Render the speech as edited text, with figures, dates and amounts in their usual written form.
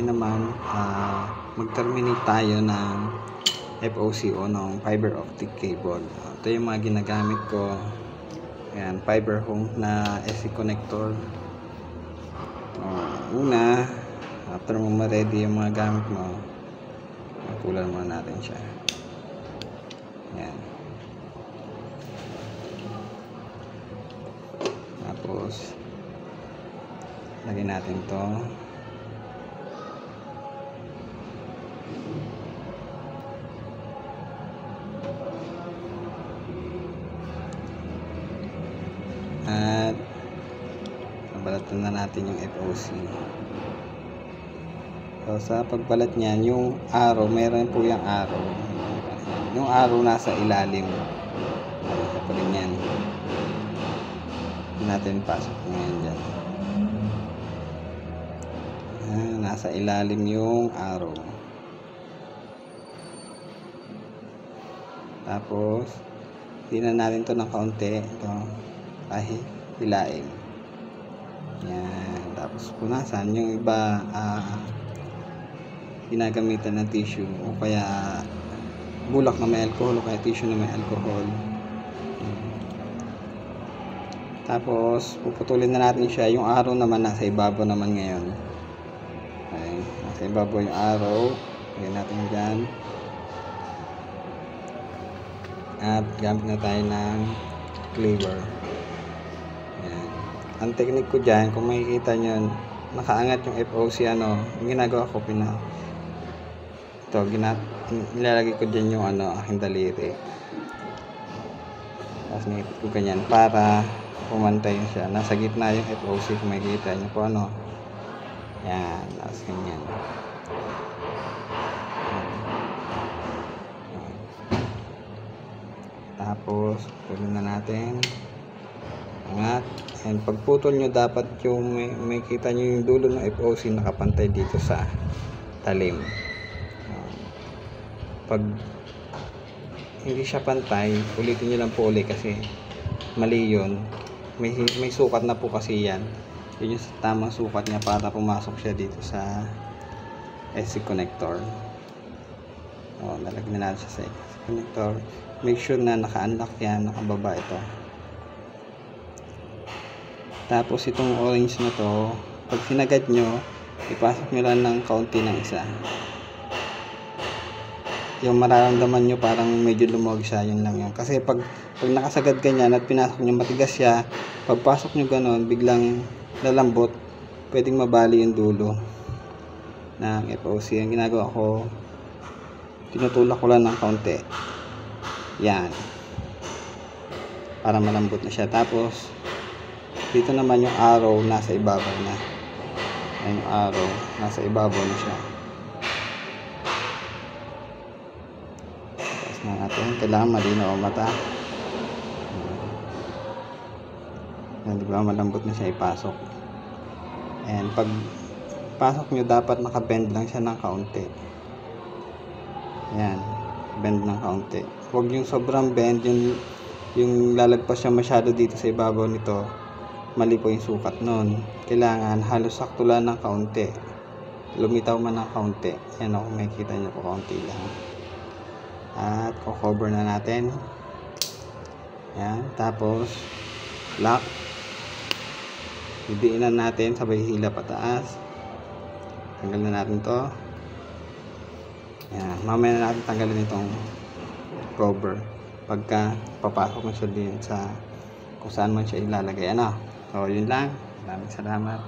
Ngayon naman, mag-terminate tayo ng FOC o ng fiber optic cable. Ito yung mga ginagamit ko. Ayan, fiber home na SC connector. Una, after mo ma-ready yung mga gamit mo, pulan muna natin siya. Ayan. Tapos lagyan natin to. At balatan na natin yung FOC. So sa pagbalat niyan, yung arrow, meron po yung arrow. Yung arrow nasa ilalim. Kapag ganyan, natin pasok ngayon dyan. Nasa ilalim yung arrow. Tapos tingnan natin to ng kaunti. Ito, kahit hilain. Yan. Tapos punasan. Yung iba ginagamitan ng tissue o kaya bulak na may alcohol o kaya tissue na may alcohol. Tapos puputulin na natin siya. Yung arrow naman nasa ibabaw naman ngayon. Okay. Nasa ibabaw yung arrow. Lagyan natin dyan. At gamit na tayo ng cleaver. Ayan. Ang technique ko dyan, kung makikita nyo, nakaangat yung FOC, yung ginagawa ko, nilalagay ko dyan yung aking daliri. Tapos nipit ko ganyan para pumantay siya. Nasa gitna yung FOC, kung makikita nyo po yan, tapos ganyan. Tapos putulin na natin. Angat. And pagputol nyo, dapat yung may kita nyo yung dulo ng FOC nakapantay dito sa talim. Pag hindi siya pantay, ulitin nyo lang po ulit kasi mali yun. May sukat na po kasi yan. Yun yung tamang sukat niya para pumasok siya dito sa SC connector. Nalagyan na natin siya sa SC connector. Make sure na naka-unlock yan, nakababa ito. Tapos itong orange na to, pag sinagad nyo, ipasok nyo lang ng kaunti ng isa. Yung mararamdaman nyo parang medyo lumuwag siya, yun lang yun. Kasi pag nakasagad ganyan at pinasok nyo matigas siya, pagpasok nyo ganon, biglang lalambot, pwedeng mabali yung dulo ng FOC. Ang ginagawa ko, tinutulak ko lang ng kaunti. Yan. Para malambot na siya. Tapos, dito naman yung arrow nasa ibabaw na. Ayan yung arrow, nasa ibabaw na siya. Tapos na natin. Kailangan malinaw ang mata. Yan, diba? Malambot na siya ipasok. And pag pasok nyo, dapat nakabend lang siya ng kaunti. Yan. Bend ng kaunti. Huwag yung sobrang bend, yung lalagpas siya masyado dito sa ibabaw nito, mali po yung sukat nun. Kailangan halos sakto lang ng kaunti, lumitaw man ng kaunti. Yan o, makikita nyo po kaunti lang. At cover na natin. Yan, tapos lock. Didiinan natin, sabay hila pataas. Tanggal na natin to. Yan, mamaya na natin tanggalin itong cover pagka papasok na siya din sa kung saan man siya ilalagay. So yun lang. Maraming salamat.